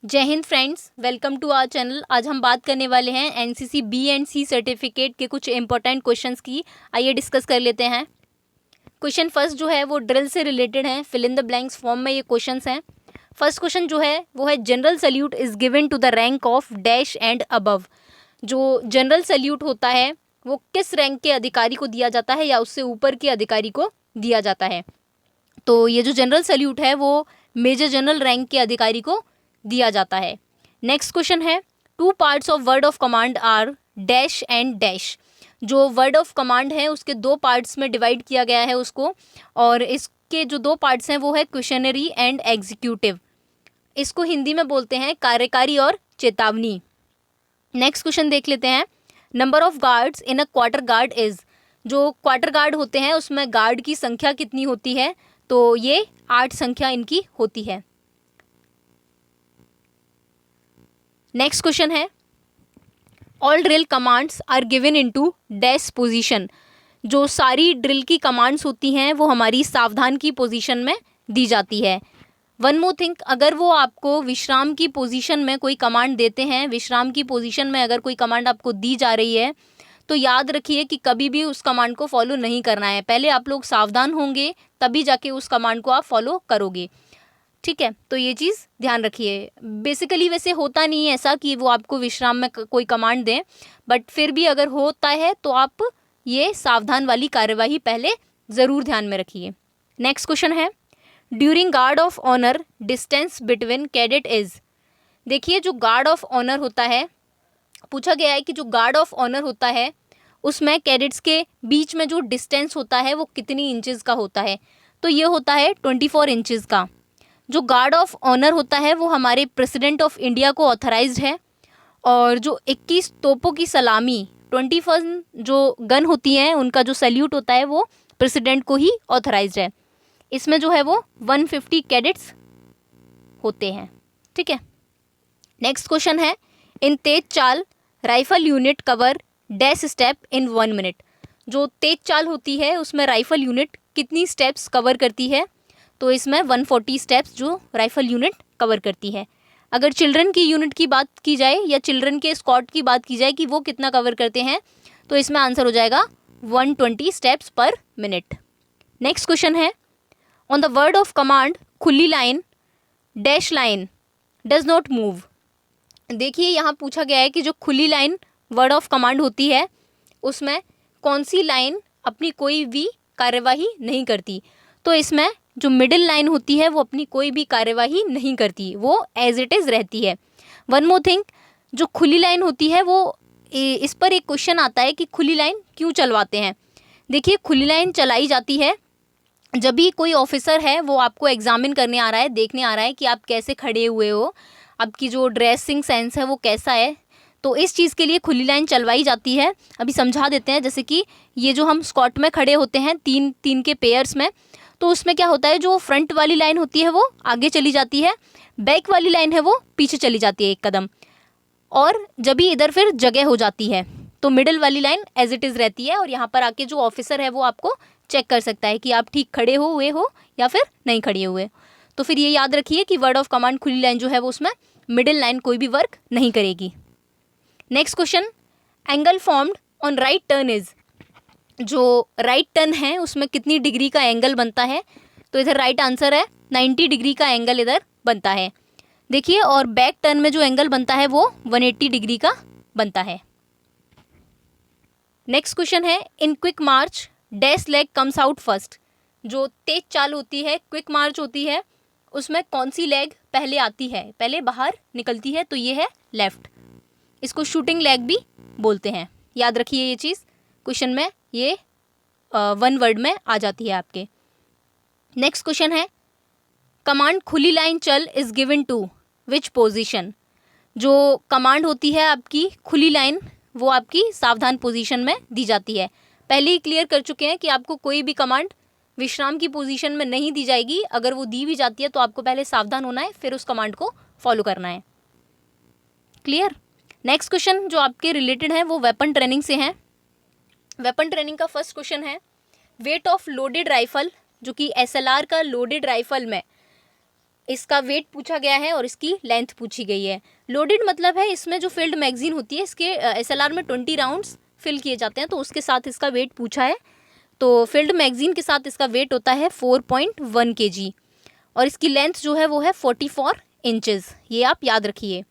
जय हिंद friends, welcome to our channel. आज हम बात करने वाले हैं NCC B and C certificate के कुछ इंपॉर्टेंट क्वेश्चंस की। आइए डिस्कस कर लेते हैं। क्वेश्चन फर्स्ट जो है वो ड्रिल से रिलेटेड है। Fill in the blanks form में ये क्वेश्चंस हैं। फर्स्ट क्वेश्चन जो है वो है general salute is given to the rank of dash and above. जो जनरल सल्यूट होता है वो किस रैंक के अधिकारी को दिया जाता है या उससे ऊपर के अधिकारी को दिया जाता है। तो ये जो जनरल सल्यूट है वो मेजर जनरल रैंक के अधिकारी को दिया जाता है। नेक्स्ट क्वेश्चन है two parts of word of command are dash and dash. जो वर्ड ऑफ कमांड है उसके दो पार्ट्स में डिवाइड किया गया है उसको, और इसके जो दो पार्ट्स हैं वो है क्वेश्चनरी एंड एग्जीक्यूटिव। इसको हिंदी में बोलते हैं कार्यकारी और चेतावनी। नेक्स्ट क्वेश्चन देख लेते हैं। Number of guards in a quarter guard is. जो क्वार्टर गार्ड होते हैं उसमें गार्ड की संख्या कितनी होती है, तो ये 8 संख्या इनकी होती है। नेक्स्ट क्वेश्चन है all drill commands are given into dash position. जो सारी ड्रिल की कमांड्स होती हैं वो हमारी सावधान की पोजीशन में दी जाती है। वन मोर थिंग, अगर वो आपको विश्राम की पोजीशन में कोई कमांड देते हैं, विश्राम की पोजीशन में अगर कोई कमांड आपको दी जा रही है तो याद रखिए कि कभी भी उस कमांड को फॉलो नहीं करना है। पहले आप लोग सावधान होंगे तभी जाके उस कमांड को आप फॉलो करोगे। ठीक है, तो ये चीज़ ध्यान रखिए। बेसिकली वैसे होता नहीं है ऐसा कि वो आपको विश्राम में कोई कमांड दें, बट फिर भी अगर होता है तो आप ये सावधान वाली कार्यवाही पहले ज़रूर ध्यान में रखिए। नेक्स्ट क्वेश्चन है during guard of honour distance between cadet is. देखिए जो गार्ड ऑफ ऑनर होता है, पूछा गया है कि जो गार्ड ऑफ ऑनर होता है उसमें कैडेट्स के बीच में जो डिस्टेंस होता है वो कितनी इंचेस का होता है, तो ये होता है 24 इंचेस का। जो गार्ड ऑफ ऑनर होता है वो हमारे प्रेसिडेंट ऑफ इंडिया को ऑथराइज्ड है, और जो 21 तोपों की सलामी 21 जो गन होती हैं उनका जो सैल्यूट होता है वो प्रेसिडेंट को ही ऑथराइज्ड है। इसमें जो है वो 150 कैडेट्स होते हैं। ठीक है, नेक्स्ट क्वेश्चन है इन तेज चाल rifle unit cover dash step in 1 minute. जो तेज चाल होती है उसमें राइफल यूनिट कितनी स्टेप्स कवर करती है, तो इसमें 140 स्टेप्स जो राइफल यूनिट कवर करती है। अगर चिल्ड्रन की यूनिट की बात की जाए या चिल्ड्रन के स्क्वाड की बात की जाए कि वो कितना कवर करते हैं, तो इसमें आंसर हो जाएगा 120 steps per minute. Next question है on the word of command खुली line dash line does not move. देखिए यहाँ पूछा गया है कि जो खुली लाइन वर्ड ऑफ कमांड होती है उसमें कौन सी लाइन अपनी कोई भी कार्यवाही नहीं करती, तो इसमें जो मिडिल लाइन होती है वो अपनी कोई भी कार्यवाही नहीं करती, वो एज इट इज़ रहती है। वन मोर थिंग, जो खुली लाइन होती है वो इस पर एक क्वेश्चन आता है कि खुली लाइन क्यों चलवाते हैं। देखिए खुली लाइन चलाई जाती है जब भी कोई ऑफिसर है वो आपको एग्जामिन करने आ रहा है, देखने आ रहा है कि आप कैसे खड़े हुए हो, आपकी जो ड्रेसिंग सेंस है वो कैसा है, तो इस चीज़ के लिए खुली लाइन चलवाई जाती है। अभी समझा देते हैं। जैसे कि ये जो हम स्क्वाड में खड़े होते हैं तीन तीन के पेयर्स में, तो उसमें क्या होता है जो फ्रंट वाली लाइन होती है वो आगे चली जाती है, बैक वाली लाइन है वो पीछे चली जाती है एक कदम, और जब भी इधर फिर जगह हो जाती है तो मिडिल वाली लाइन एज इट इज़ रहती है, और यहाँ पर आके जो ऑफिसर है वो आपको चेक कर सकता है कि आप ठीक खड़े हुए हो या फिर नहीं खड़े हुए। तो फिर ये याद रखिए कि वर्ड ऑफ कमांड खुली लाइन जो है वो उसमें मिडिल लाइन कोई भी वर्क नहीं करेगी। Next question angle formed on right turn is. जो राइट टर्न है उसमें कितनी डिग्री का एंगल बनता है, तो इधर राइट आंसर है 90 डिग्री का एंगल इधर बनता है। देखिए, और बैक टर्न में जो एंगल बनता है वो 180 डिग्री का बनता है। नेक्स्ट क्वेश्चन है in quick March dash leg comes out first. जो तेज चाल होती है, क्विक मार्च होती है, उसमें कौन सी लेग पहले आती है, पहले बाहर निकलती है, तो ये है लेफ्ट। इसको शूटिंग लेग भी बोलते हैं। याद रखिए ये चीज़, क्वेश्चन में ये 1 वर्ड में आ जाती है आपके। नेक्स्ट क्वेश्चन है कमांड खुली लाइन चल is given to which position. जो कमांड होती है आपकी खुली लाइन वो आपकी सावधान पोजीशन में दी जाती है। पहले ही क्लियर कर चुके हैं कि आपको कोई भी कमांड विश्राम की पोजीशन में नहीं दी जाएगी। अगर वो दी भी जाती है तो आपको पहले सावधान होना है, फिर उस कमांड को फॉलो करना है। क्लियर। नेक्स्ट क्वेश्चन जो आपके रिलेटेड है वो वेपन ट्रेनिंग से है। वेपन ट्रेनिंग का फर्स्ट क्वेश्चन है वेट ऑफ लोडेड राइफल, जो कि SLR का लोडेड राइफल में इसका वेट पूछा गया है और इसकी लेंथ पूछी गई है। लोडेड मतलब है इसमें जो फिल्ड मैगजीन होती है, इसके एसएलआर में 20 राउंड्स फिल किए जाते हैं, तो उसके साथ इसका वेट पूछा है। तो फिल्ड मैगजीन के साथ इसका वेट होता है 4.1 kg और इसकी लेंथ जो है वो है 44 इंचेस। ये आप याद रखिए,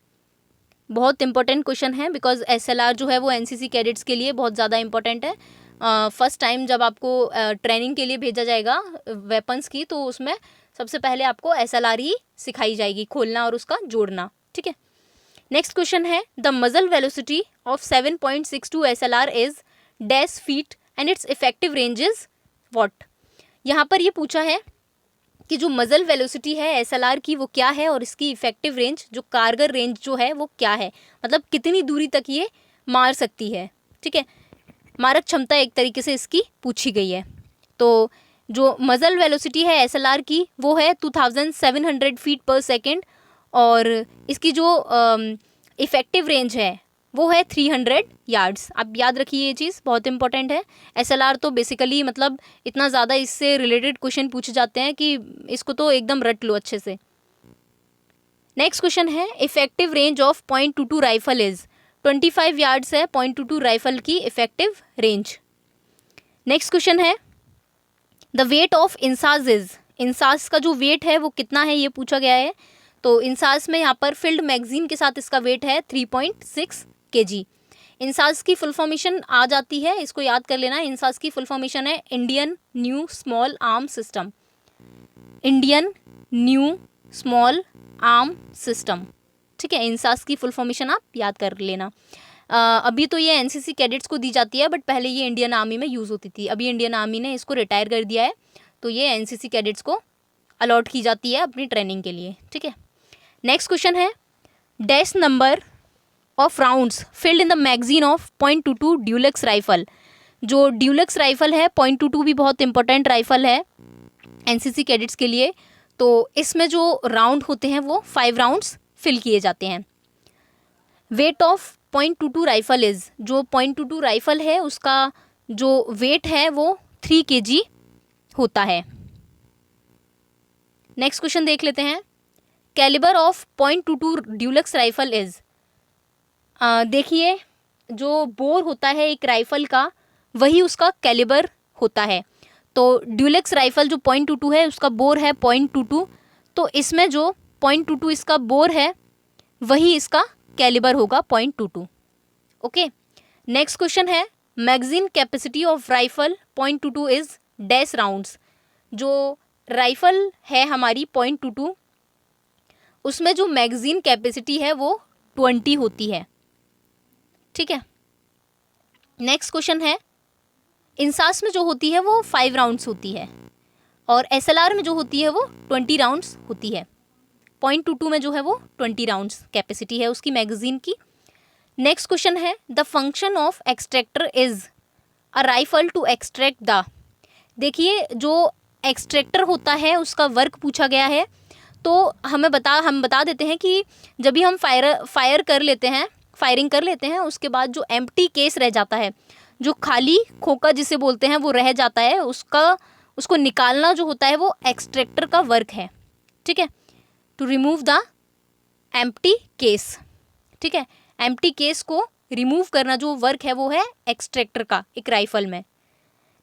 बहुत इंपॉर्टेंट क्वेश्चन है बिकॉज एसएलआर जो है वो एनसीसी कैडेट्स के लिए बहुत ज़्यादा इंपॉर्टेंट है। फर्स्ट टाइम जब आपको ट्रेनिंग के लिए भेजा जाएगा वेपन्स की, तो उसमें सबसे पहले आपको एसएलआर ही सिखाई जाएगी, खोलना और उसका जोड़ना। ठीक है, नेक्स्ट क्वेश्चन है द मजल velocity of 7.62 SLR is dash feet and it's effective range is what. यहाँ पर ये पूछा है कि जो मजल वेलोसिटी है एसएलआर की वो क्या है और इसकी इफेक्टिव रेंज, जो कारगर रेंज जो है वो क्या है, मतलब कितनी दूरी तक ये मार सकती है। ठीक है, मारक क्षमता एक तरीके से इसकी पूछी गई है। तो जो मजल वेलोसिटी है एसएलआर की वो है 2700 फीट पर सेकेंड और इसकी जो इफेक्टिव रेंज है वो है 300 यार्ड्स। आप याद रखिए, ये चीज़ बहुत इंपॉर्टेंट है। एसएलआर तो बेसिकली मतलब इतना ज़्यादा इससे रिलेटेड क्वेश्चन पूछे जाते हैं कि इसको तो एकदम रट लो अच्छे से। नेक्स्ट क्वेश्चन है effective range of .22 rifle is 25 yards है .22 राइफल की इफेक्टिव रेंज। नेक्स्ट क्वेश्चन है the weight of INSAS is, INSAS का जो वेट है वो कितना है ये पूछा गया है। तो इंसास में यहाँ पर फील्ड मैगजीन के साथ इसका वेट है 3.6 kg। इंसास की फुल फॉर्मेशन आ जाती है, इसको याद कर लेना। इंसास की फुल फॉर्मेशन है Indian new small arm system, Indian new small arm system. ठीक है, इंसास की फुल फॉर्मेशन आप याद कर लेना। अभी तो ये एनसीसी कैडेट्स को दी जाती है, बट पहले ये इंडियन आर्मी में यूज़ होती थी। अभी इंडियन आर्मी ने इसको रिटायर कर दिया है, तो ये एनसीसी कैडेट्स को अलॉट की जाती है अपनी ट्रेनिंग के लिए। ठीक है, नेक्स्ट क्वेश्चन है dash number of rounds filled in the magazine of .22 deluxe rifle. जो ड्यूलक्स राइफल है, .22 भी बहुत इंपॉर्टेंट राइफल है एनसीसी कैडेट्स के लिए। तो इसमें जो राउंड होते हैं वो 5 राउंड्स फिल किए जाते हैं। वेट ऑफ .22 राइफल इज, जो .22 राइफल है उसका जो वेट है वो 3 kg होता है। नेक्स्ट क्वेश्चन देख लेते हैं calibre of .22 deluxe rifle is. देखिए, जो बोर होता है एक राइफल का वही उसका कैलिबर होता है। तो ड्यूलक्स राइफल जो .22 है उसका बोर है .22, तो इसमें जो .22 इसका बोर है वही इसका कैलिबर होगा .22। ओके, नेक्स्ट क्वेश्चन है magazine capacity of rifle .22 is dash rounds. जो राइफल है हमारी .22 उसमें जो मैगजीन कैपेसिटी है वो 20 होती है। ठीक है, नेक्स्ट क्वेश्चन है इंसास में जो होती है वो 5 राउंड्स होती है और एसएलआर में जो होती है वो 20 राउंड्स होती है। .22 में जो है वो 20 राउंड्स कैपेसिटी है उसकी मैगजीन की। नेक्स्ट क्वेश्चन है the function of extractor is a rifle to extract the. देखिए, जो एक्सट्रैक्टर होता है उसका वर्क पूछा गया है, तो हम बता देते हैं कि जब भी हम फायरिंग कर लेते हैं उसके बाद जो एम्प्टी केस रह जाता है, जो खाली खोखा जिसे बोलते हैं वो रह जाता है, उसको निकालना जो होता है वो एक्सट्रैक्टर का वर्क है। ठीक है, to remove the empty case. ठीक है, एम्प्टी केस को रिमूव करना जो वर्क है वो है एक्सट्रैक्टर का एक राइफल में।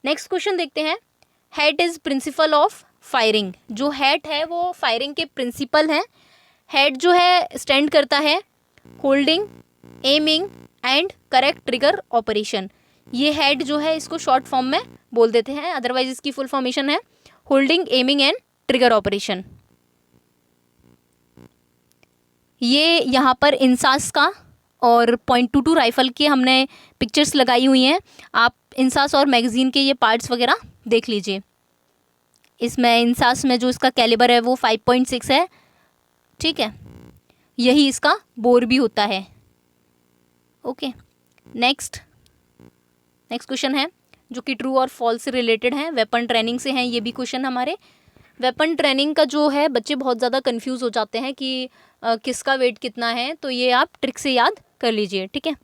नेक्स्ट क्वेश्चन देखते हैं head is principle of firing. जो हेड है वो फायरिंग के प्रिंसिपल हैं। हेड जो है स्टैंड करता है holding, aiming and correct trigger operation. ये हेड जो है इसको शॉर्ट फॉर्म में बोल देते हैं, अदरवाइज इसकी फुल फॉर्मेशन है holding, aiming and trigger operation. ये यहाँ पर इंसास का और .22 राइफल के हमने पिक्चर्स लगाई हुई हैं। आप इंसास और मैगजीन के ये पार्ट्स वगैरह देख लीजिए। इसमें इंसास में जो इसका कैलिबर है वो 5.6 है। ठीक है, यही इसका बोर भी होता है। ओके, नेक्स्ट क्वेश्चन है जो कि ट्रू और फॉल्स से रिलेटेड हैं, वेपन ट्रेनिंग से हैं ये भी क्वेश्चन हमारे। वेपन ट्रेनिंग का जो है बच्चे बहुत ज़्यादा कंफ्यूज हो जाते हैं कि किसका वेट कितना है, तो ये आप ट्रिक से याद कर लीजिए। ठीक है,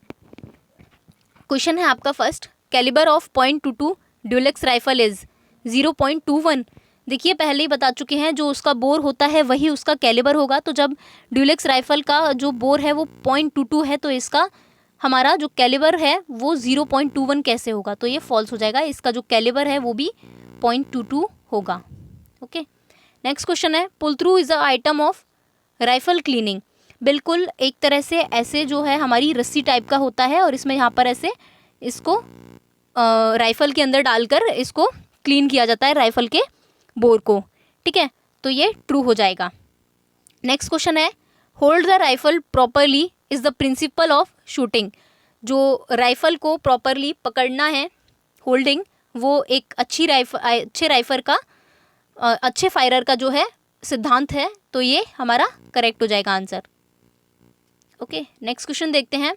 क्वेश्चन है आपका first calibre of .22 deluxe rifle is 0.21। देखिए पहले ही बता चुके हैं, जो उसका बोर होता है वही उसका कैलिबर होगा। तो जब ड्यूलेक्स राइफल का जो बोर है वो 0.22 है, तो इसका हमारा जो कैलिबर है वो 0.21 कैसे होगा, तो ये फॉल्स हो जाएगा। इसका जो कैलिबर है वो भी 0.22 होगा। ओके, नेक्स्ट क्वेश्चन है, pull through is a item of rifle cleaning. बिल्कुल एक तरह से ऐसे जो है हमारी रस्सी टाइप का होता है, और इसमें यहाँ पर ऐसे इसको राइफल के अंदर डालकर इसको क्लीन किया जाता है राइफल के बोर को। ठीक है, तो ये ट्रू हो जाएगा। नेक्स्ट क्वेश्चन है, hold the rifle properly is the principle of shooting. जो राइफल को प्रॉपरली पकड़ना है, होल्डिंग, वो एक अच्छे फायरर का जो है सिद्धांत है। तो ये हमारा करेक्ट हो जाएगा आंसर। ओके, नेक्स्ट क्वेश्चन देखते हैं।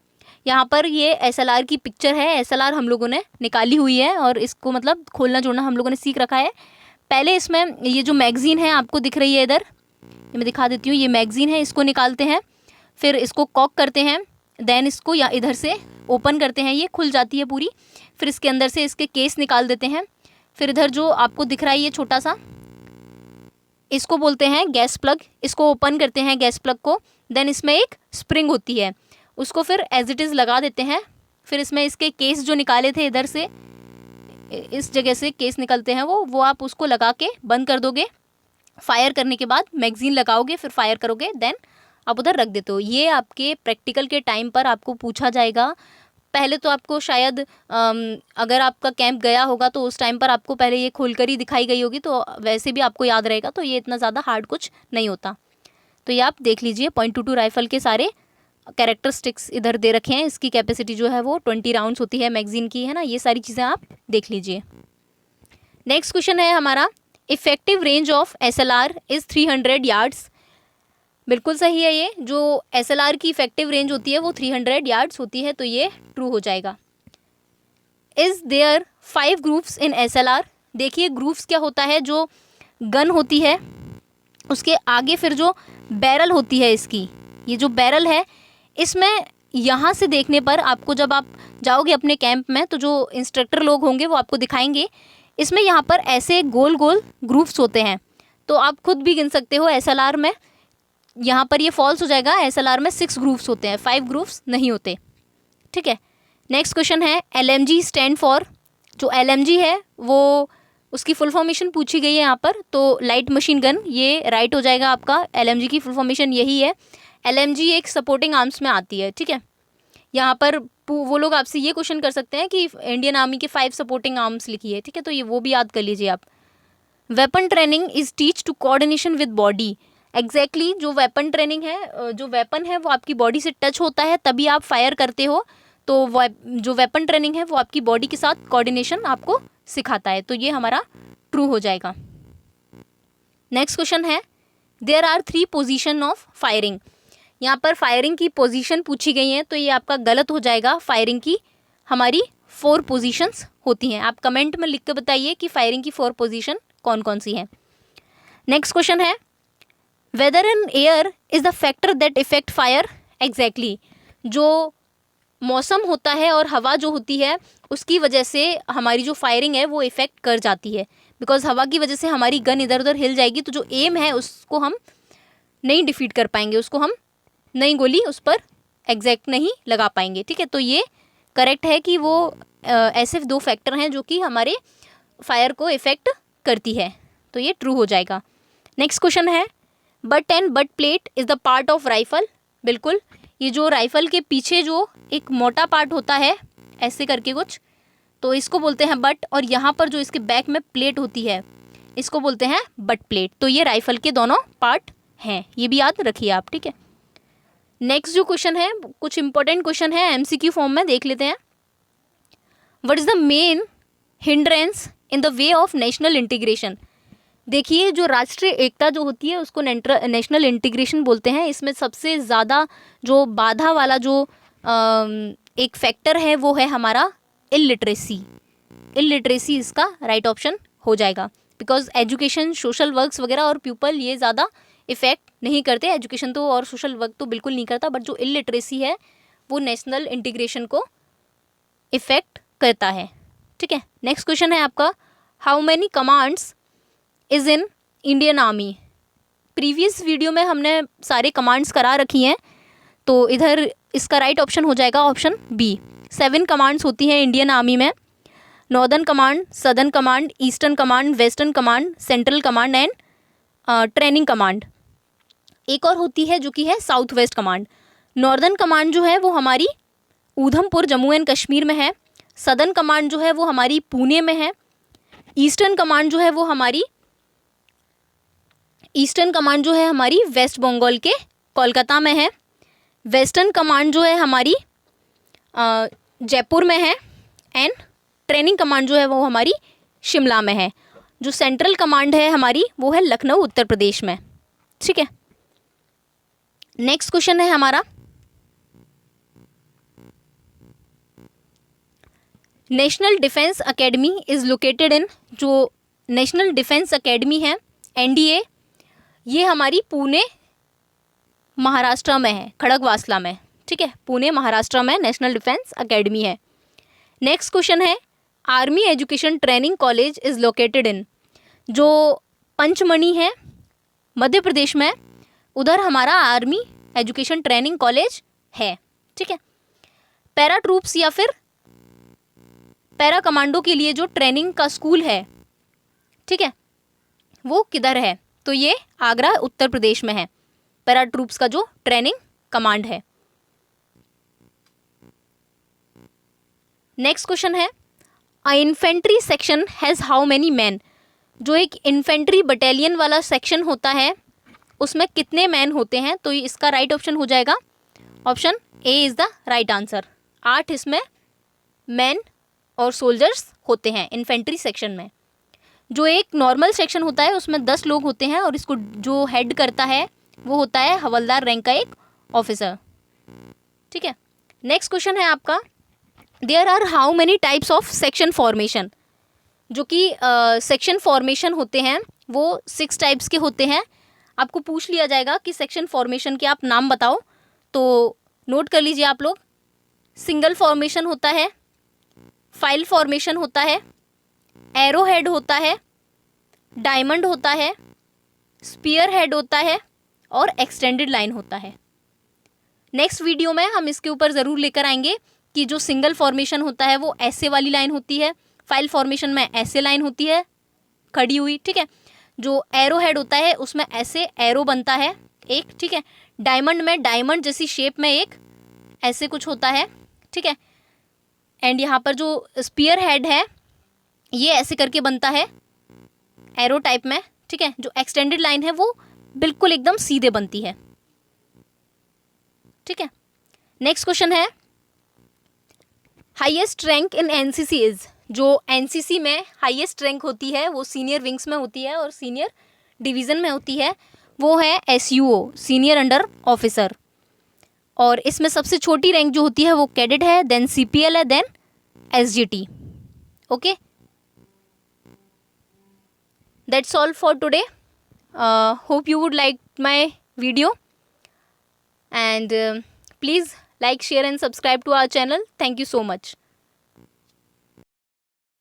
यहाँ पर ये SLR की पिक्चर है। SLR हम लोगों ने निकाली हुई है और इसको मतलब खोलना जोड़ना हम लोगों ने सीख रखा है। पहले इसमें ये जो मैगज़ीन है आपको दिख रही है इधर, ये मैं दिखा देती हूँ, ये मैगज़ीन है, इसको निकालते हैं, फिर इसको कॉक करते हैं, देन इसको या इधर से ओपन करते हैं, ये खुल जाती है पूरी। फिर इसके अंदर से इसके केस निकाल देते हैं। फिर इधर जो आपको दिख रहा है ये छोटा सा, इसको बोलते हैं गैस प्लग। इसको ओपन करते हैं गैस प्लग को, देन इसमें एक स्प्रिंग होती है, उसको फिर एज इट इज़ लगा देते हैं। फिर इसमें इसके केस जो निकाले थे इधर से, इस जगह से केस निकलते हैं वो आप उसको लगा के बंद कर दोगे। फायर करने के बाद मैगज़ीन लगाओगे, फिर फायर करोगे, देन आप उधर रख देते हो। ये आपके प्रैक्टिकल के टाइम पर आपको पूछा जाएगा। पहले तो आपको शायद अगर आपका कैंप गया होगा तो उस टाइम पर आपको पहले ये खोलकर ही दिखाई गई होगी, तो वैसे भी आपको याद रहेगा। तो ये इतना ज़्यादा हार्ड कुछ नहीं होता। तो ये आप देख लीजिए, 0.22 राइफल के सारे कैरेक्टरिस्टिक्स इधर दे रखे हैं। इसकी कैपेसिटी जो है वो 20 राउंड्स होती है, मैगज़ीन की, है ना। ये सारी चीज़ें आप देख लीजिए। नेक्स्ट क्वेश्चन है हमारा, effective range of SLR is 300 yards. बिल्कुल सही है, ये जो SLR की इफेक्टिव रेंज होती है वो 300 यार्ड्स होती है, तो ये ट्रू हो जाएगा। Is there 5 grooves in SLR। देखिए ग्रूव्स क्या होता है, जो गन होती है उसके आगे फिर जो बैरल होती है इसकी, ये जो बैरल है, इसमें यहाँ से देखने पर आपको, जब आप जाओगे अपने कैंप में तो जो इंस्ट्रक्टर लोग होंगे वो आपको दिखाएंगे, इसमें यहाँ पर ऐसे गोल गोल ग्रूव्स होते हैं। तो आप खुद भी गिन सकते हो SLR में, यहाँ पर ये फॉल्स हो जाएगा। SLR में 6 ग्रूव्स होते हैं, 5 ग्रूव्स नहीं होते। ठीक है, नेक्स्ट क्वेश्चन है, LMG स्टैंड फॉर। जो LMG है वो उसकी फुल फॉर्मेशन पूछी गई है यहाँ पर, तो लाइट मशीन गन, ये राइट हो जाएगा आपका। LMG की फुल फॉर्मेशन यही है। LMG एक सपोर्टिंग आर्म्स में आती है। ठीक है, यहाँ पर वो लोग आपसे ये क्वेश्चन कर सकते हैं कि इंडियन आर्मी के 5 सपोर्टिंग आर्म्स लिखी है। ठीक है, तो ये वो भी याद कर लीजिए आप। Weapon training is teach to coordination with body. Exactly जो वेपन ट्रेनिंग है, जो वेपन है वो आपकी बॉडी से टच होता है तभी आप फायर करते हो। तो जो वेपन ट्रेनिंग है वो आपकी बॉडी के साथ कोऑर्डिनेशन आपको सिखाता है, तो ये हमारा ट्रू हो जाएगा। नेक्स्ट क्वेश्चन है, there are 3 position of firing. यहाँ पर फायरिंग की पोजीशन पूछी गई है, तो ये आपका गलत हो जाएगा। फायरिंग की हमारी 4 पोजीशंस होती हैं। आप कमेंट में लिख के बताइए कि फायरिंग की 4 पोजीशन कौन कौन सी हैं। नेक्स्ट क्वेश्चन है, weather in air is the factor that effect fire. Exactly जो मौसम होता है और हवा जो होती है उसकी वजह से हमारी जो फायरिंग है वो इफ़ेक्ट कर जाती है। बिकॉज हवा की वजह से हमारी गन इधर उधर हिल जाएगी, तो जो एम है उसको हम नहीं डिफीट कर पाएंगे, उसको हम नई गोली उस पर एग्जैक्ट नहीं लगा पाएंगे। ठीक है, तो ये करेक्ट है कि वो ऐसे 2 फैक्टर हैं जो कि हमारे फायर को इफ़ेक्ट करती है, तो ये ट्रू हो जाएगा। नेक्स्ट क्वेश्चन है, but and but plate is the part of rifle. बिल्कुल, ये जो राइफल के पीछे जो एक मोटा पार्ट होता है ऐसे करके कुछ, तो इसको बोलते हैं बट, और यहाँ पर जो इसके बैक में प्लेट होती है इसको बोलते हैं बट प्लेट। तो ये राइफल के दोनों पार्ट हैं, ये भी याद रखिए आप। ठीक है, नेक्स्ट जो क्वेश्चन है कुछ इंपॉर्टेंट क्वेश्चन है, MCQ फॉर्म में देख लेते हैं। What is the main hindrance in the way of national integration. देखिए जो राष्ट्रीय एकता जो होती है उसको नेशनल इंटीग्रेशन बोलते हैं। इसमें सबसे ज़्यादा जो बाधा वाला जो एक फैक्टर है वो है हमारा इलिटरेसी। इलिटरेसी इसका राइट ऑप्शन हो जाएगा, बिकॉज एजुकेशन, सोशल वर्क्स वगैरह और पीपल ये ज़्यादा इफ़ेक्ट नहीं करते। एजुकेशन तो और सोशल वर्क तो बिल्कुल नहीं करता, बट जो इलिटरेसी है वो नेशनल इंटीग्रेशन को इफ़ेक्ट करता है। ठीक है, नेक्स्ट क्वेश्चन है आपका, how many commands is in Indian army. Previous video में हमने सारे कमांड्स करा रखी हैं, तो इधर इसका राइट ऑप्शन हो जाएगा ऑप्शन बी। 7 कमांड्स होती हैं इंडियन आर्मी में, northern command, southern command, eastern command, western command, central command and training command. एक और होती है जो कि है south west command. Northern command जो है वो हमारी ऊधमपुर जम्मू एंड कश्मीर में है, सदर्न कमांड जो है वो हमारी पुणे में है, ईस्टर्न कमांड जो है वो हमारी वेस्ट बंगाल के कोलकाता में है, वेस्टर्न कमांड जो है हमारी जयपुर में है एंड ट्रेनिंग कमांड जो है वो हमारी शिमला में है। जो सेंट्रल कमांड है हमारी वो है लखनऊ उत्तर प्रदेश में। ठीक है, नेक्स्ट क्वेश्चन है हमारा, national defence academy is located in. जो नेशनल डिफेंस एकेडमी है एनडीए, ये हमारी पुणे महाराष्ट्र में है, खड़गवासला में। ठीक है, पुणे महाराष्ट्र में नेशनल डिफेंस एकेडमी है। नेक्स्ट क्वेश्चन है, army education training college is located in. जो पंचमणी है मध्य प्रदेश में, उधर हमारा आर्मी एजुकेशन ट्रेनिंग कॉलेज है। ठीक है, पैरा ट्रूप्स या फिर पैरा कमांडो के लिए जो ट्रेनिंग का स्कूल है, ठीक है, वो किधर है? तो ये आगरा उत्तर प्रदेश में है, पैरा ट्रूप्स का जो ट्रेनिंग कमांड है। नेक्स्ट क्वेश्चन है, a infantry section has how many man. जो एक इन्फेंट्री बटालियन वाला सेक्शन होता है उसमें कितने मैन होते हैं? तो इसका राइट ऑप्शन हो जाएगा option A is the right answer. 8 इसमें मैन और सोल्जर्स होते हैं इन्फेंट्री सेक्शन में। जो एक नॉर्मल सेक्शन होता है उसमें 10 लोग होते हैं और इसको जो हेड करता है वो होता है हवलदार रैंक का एक ऑफिसर। ठीक है, नेक्स्ट क्वेश्चन है आपका, there are how many types of section formation. जो कि सेक्शन फॉर्मेशन होते हैं वो 6 टाइप्स के होते हैं। आपको पूछ लिया जाएगा कि सेक्शन फॉर्मेशन के आप नाम बताओ, तो नोट कर लीजिए आप लोग। सिंगल फॉर्मेशन होता है, फाइल फॉर्मेशन होता है, एरो हेड होता है, डायमंड होता है, स्पीयर हेड होता है और एक्सटेंडेड लाइन होता है। नेक्स्ट वीडियो में हम इसके ऊपर ज़रूर लेकर आएंगे कि जो सिंगल फॉर्मेशन होता है वो ऐसे वाली लाइन होती है, फाइल फॉर्मेशन में ऐसे लाइन होती है खड़ी हुई। ठीक है, जो एरो हेड होता है उसमें ऐसे एरो बनता है एक। ठीक है, डायमंड में डायमंड जैसी शेप में एक ऐसे कुछ होता है। ठीक है, एंड यहाँ पर जो स्पीयर हेड है ये ऐसे करके बनता है एरो टाइप में। ठीक है, जो एक्सटेंडेड लाइन है वो बिल्कुल एकदम सीधे बनती है। ठीक है, नेक्स्ट क्वेश्चन है, highest rank in NCC is. जो एनसीसी में हाईएस्ट रैंक होती है वो सीनियर विंग्स में होती है और सीनियर डिवीज़न में होती है, वो है एसयूओ, सीनियर अंडर ऑफिसर। और इसमें सबसे छोटी रैंक जो होती है वो कैडेट है, देन सीपीएल है, then SGT. Okay, that's all for today. Hope you would like my video, and please like, share and subscribe to our channel. Thank you so much.